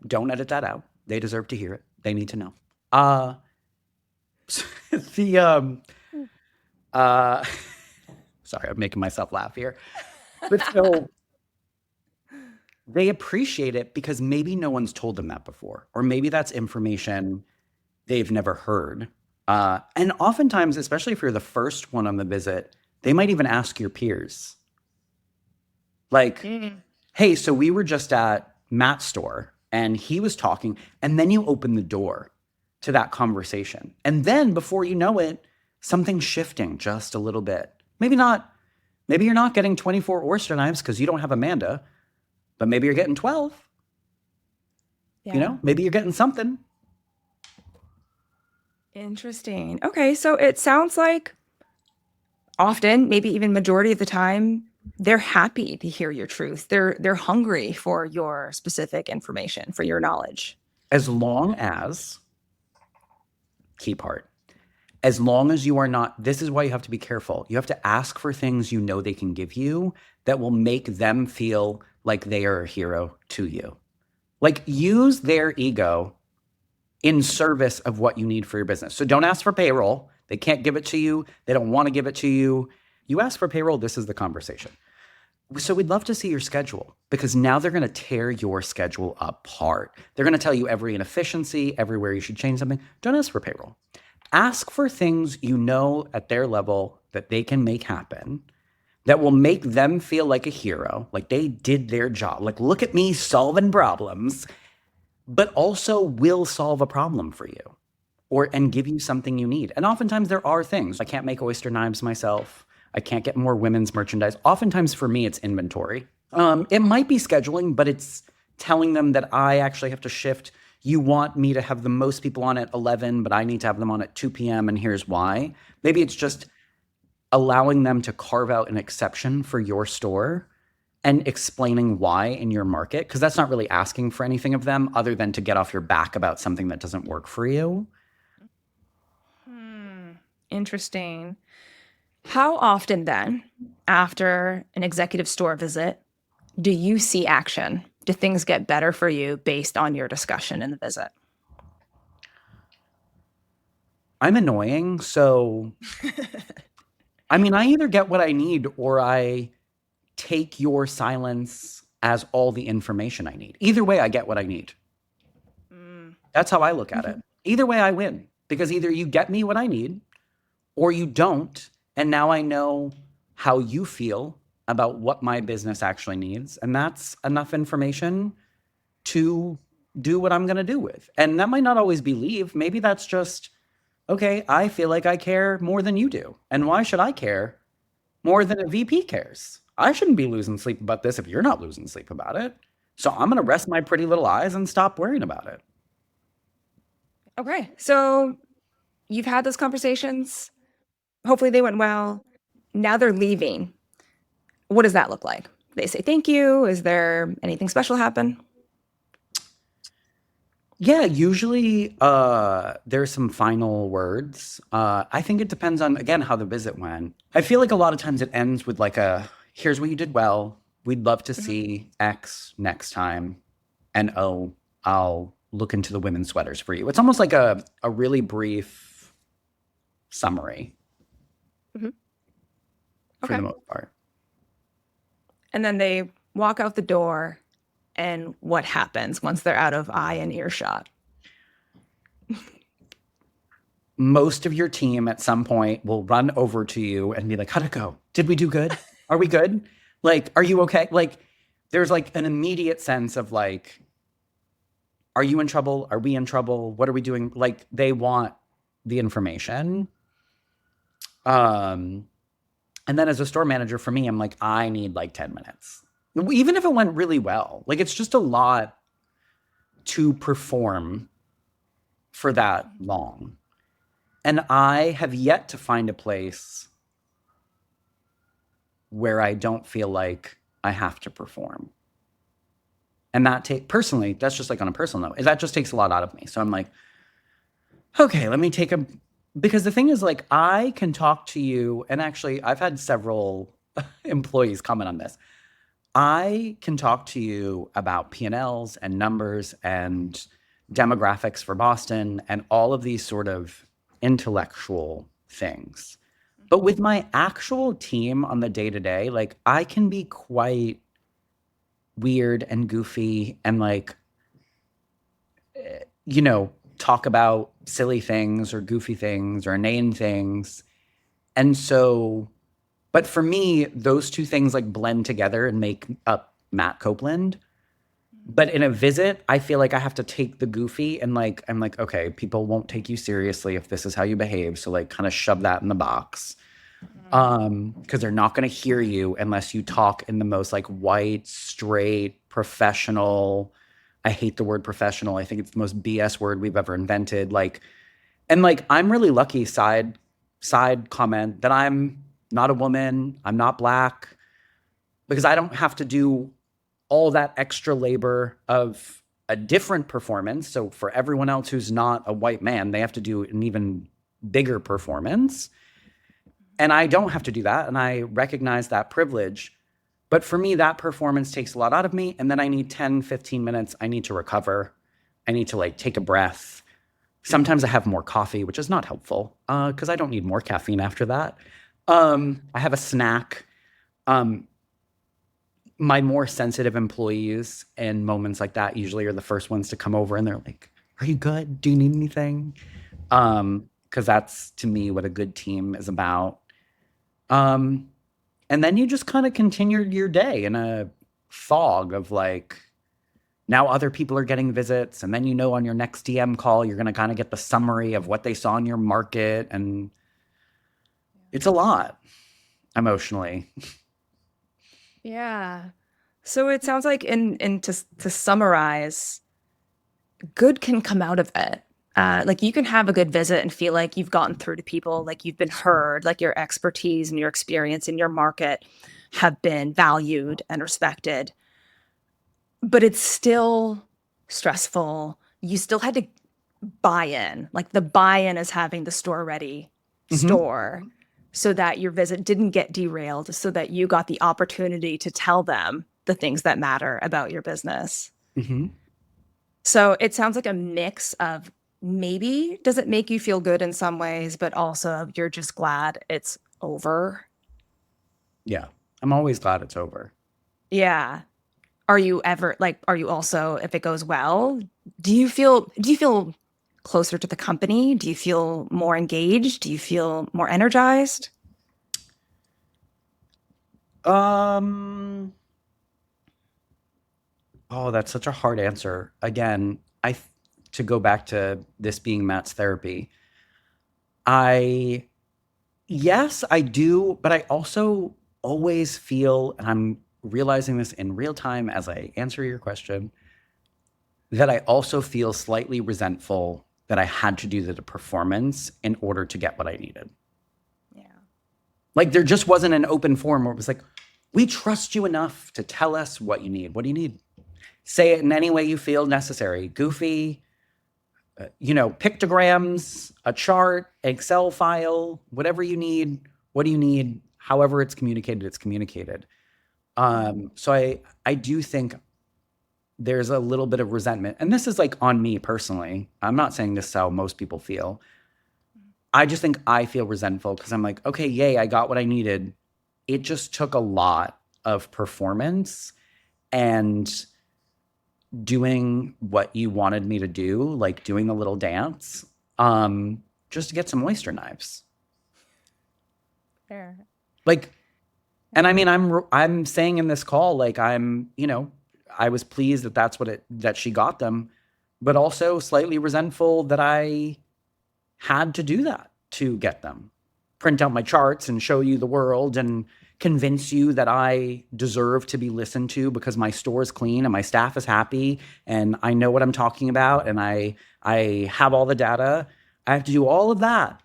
don't edit that out. They deserve to hear it. They need to know. Sorry, I'm making myself laugh here. But so they appreciate it because maybe no one's told them that before, or maybe that's information they've never heard. And oftentimes, especially if you're the first one on the visit, they might even ask your peers. Like, hey, so we were just at Matt's store and he was talking, and then you open the door to that conversation. And then before you know it, something's shifting just a little bit. Maybe you're not getting 24 oyster knives because you don't have Amanda, but maybe you're getting 12. Maybe you're getting something. Interesting. Okay, so it sounds like often, maybe even majority of the time, they're happy to hear your truth. They're hungry for your specific information, for your knowledge. As long as, key part, as long as you are not, this is why you have to be careful. You have to ask for things you know they can give you that will make them feel like they are a hero to you. Like, use their ego in service of what you need for your business. So don't ask for payroll. They can't give it to you. They don't want to give it to you. You ask for payroll, this is the conversation. So we'd love to see your schedule, because now they're going to tear your schedule apart. They're going to tell you every inefficiency, everywhere you should change something. Don't ask for payroll. Ask for things you know at their level that they can make happen, that will make them feel like a hero, like they did their job. Like, look at me solving problems, but also will solve a problem for you and give you something you need. And oftentimes there are things. I can't make oyster knives myself. I can't get more women's merchandise. Oftentimes for me, it's inventory. It might be scheduling, but it's telling them that I actually have to shift. You want me to have the most people on at 11, but I need to have them on at 2 p.m. and here's why. Maybe it's just allowing them to carve out an exception for your store and explaining why in your market, because that's not really asking for anything of them other than to get off your back about something that doesn't work for you. Interesting. How often then, after an executive store visit, do you see action? Do things get better for you based on your discussion in the visit? I'm annoying, so I mean, I either get what I need or I take your silence as all the information I need. Either way, I get what I need. Mm. That's how I look at it. Mhm. Either way, I win because either you get me what I need or you don't. And now I know how you feel about what my business actually needs. And that's enough information to do what I'm going to do with. And that might not always be leave. Maybe that's just, okay, I feel like I care more than you do. And why should I care more than a VP cares? I shouldn't be losing sleep about this if you're not losing sleep about it. So I'm going to rest my pretty little eyes and stop worrying about it. Okay. So you've had those conversations. Hopefully they went well. Now they're leaving. What does that look like? They say thank you. Is there anything special happen? Yeah, usually there's some final words. I think it depends on, again, how the visit went. I feel like a lot of times it ends with like here's what you did well. We'd love to see X next time. And oh, I'll look into the women's sweaters for you. It's almost like a really brief summary Mhm. for Okay. the most part. And then they walk out the door. And what happens once they're out of eye and earshot? Most of your team at some point will run over to you and be like, how'd it go? Did we do good? Are we good? Like, are you okay? Like, there's like an immediate sense of like, are you in trouble? Are we in trouble? What are we doing? Like, they want the information. And then as a store manager, for me, I'm like, I need like 10 minutes. Even if it went really well, like it's just a lot to perform for that long. And I have yet to find a place where I don't feel like I have to perform. And that personally, that's just like on a personal note, that just takes a lot out of me. So I'm like, okay, let me take because the thing is like, I can talk to you. And actually I've had several employees comment on this. I can talk to you about P&Ls and numbers and demographics for Boston and all of these sort of intellectual things. But with my actual team on the day-to-day, like I can be quite weird and goofy and like, talk about silly things or goofy things or inane things. And so, but for me, those two things like blend together and make up Matt Copeland. But in a visit, I feel like I have to take the goofy and like, I'm like, okay, people won't take you seriously if this is how you behave. So like kind of shove that in the box. Because they're not going to hear you unless you talk in the most like white, straight, professional. I hate the word professional. I think it's the most BS word we've ever invented. Like, and like, I'm really lucky, side comment, that I'm not a woman, I'm not Black, because I don't have to do all that extra labor of a different performance. So for everyone else who's not a white man, they have to do an even bigger performance. And I don't have to do that. And I recognize that privilege. But for me, that performance takes a lot out of me. And then I need 10, 15 minutes. I need to recover. I need to like take a breath. Sometimes I have more coffee, which is not helpful because I don't need more caffeine after that. I have a snack. My more sensitive employees in moments like that usually are the first ones to come over and they're like, are you good? Do you need anything? Because that's to me what a good team is about. And then you just kind of continue your day in a fog of like, now other people are getting visits. And then, on your next DM call, you're going to kind of get the summary of what they saw in your market. And it's a lot emotionally. Yeah. So it sounds like to summarize, good can come out of it. Like you can have a good visit and feel like you've gotten through to people, like you've been heard, like your expertise and your experience in your market have been valued and respected. But it's still stressful. You still had to buy in. Like the buy-in is having the store ready store so that your visit didn't get derailed, so that you got the opportunity to tell them the things that matter about your business. Mm-hmm. So it sounds like a mix of maybe does it make you feel good in some ways, but also you're just glad it's over? Yeah. I'm always glad it's over. Yeah. Are you ever like, are you also, if it goes well, do you feel closer to the company? Do you feel more engaged? Do you feel more energized? Um, oh, that's such a hard answer. Again, to go back to this being Matt's therapy, I yes, I do, but I also always feel, and I'm realizing this in real time as I answer your question, that I also feel slightly resentful that I had to do the performance in order to get what I needed. Yeah. Like there just wasn't an open forum where it was like, we trust you enough to tell us what you need. What do you need? Say it in any way you feel necessary. Goofy, pictograms, a chart, Excel file, whatever you need. What do you need? However it's communicated, it's communicated. So I do think there's a little bit of resentment. And this is like on me personally. I'm not saying this is how most people feel. I just think I feel resentful because I'm like, okay, yay, I got what I needed. It just took a lot of performance and doing what you wanted me to do, like doing the little dance, just to get some oyster knives. Fair. Like, and I mean, I'm saying in this call, like I was pleased that that she got them, but also slightly resentful that I had to do that to get them. Print out my charts and show you the world and convince you that I deserve to be listened to because my store is clean and my staff is happy and I know what I'm talking about and I have all the data. I have to do all of that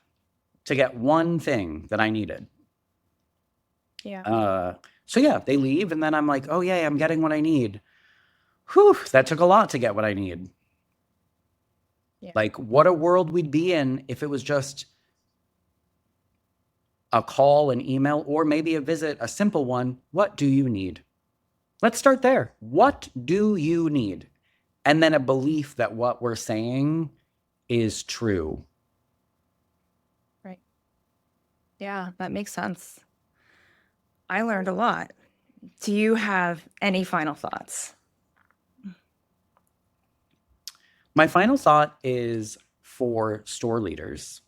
to get one thing that I needed. Yeah. So yeah, they leave and then I'm like, oh yeah, I'm getting what I need. Whew, that took a lot to get what I need. Yeah. Like what a world we'd be in if it was just a call, an email, or maybe a visit, a simple one. What do you need? Let's start there. What do you need? And then a belief that what we're saying is true. Right. Yeah, that makes sense. I learned a lot. Do you have any final thoughts? My final thought is for store leaders.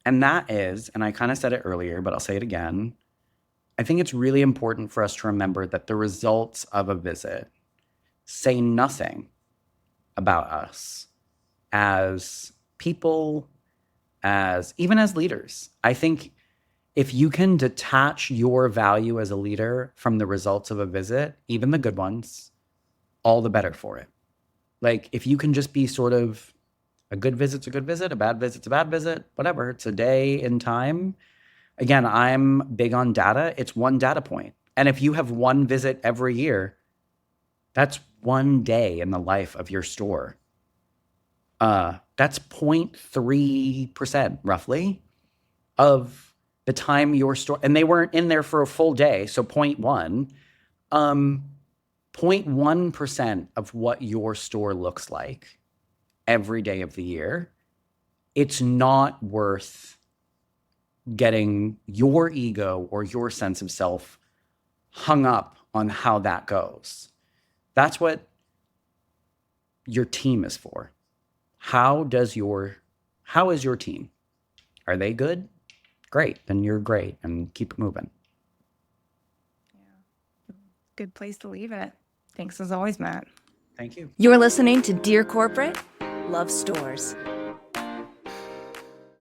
And that is, and I kind of said it earlier, but I'll say it again. I think it's really important for us to remember that the results of a visit say nothing about us as people, as even as leaders. I think if you can detach your value as a leader from the results of a visit, even the good ones, all the better for it. Like if you can just be sort of a good visit's a good visit, a bad visit's a bad visit, whatever, it's a day in time. Again, I'm big on data. It's one data point. And if you have one visit every year, that's one day in the life of your store. That's 0.3% roughly of the time your store, and they weren't in there for a full day, so 0.1, 0.1% of what your store looks like every day of the year. It's not worth getting your ego or your sense of self hung up on how that goes. That's what your team is for. How is your team? Are they good? Great. Then you're great and keep it moving. Good place to leave it. Thanks as always, Matt. Thank you. You're listening to Dear Corporate, Love Stores.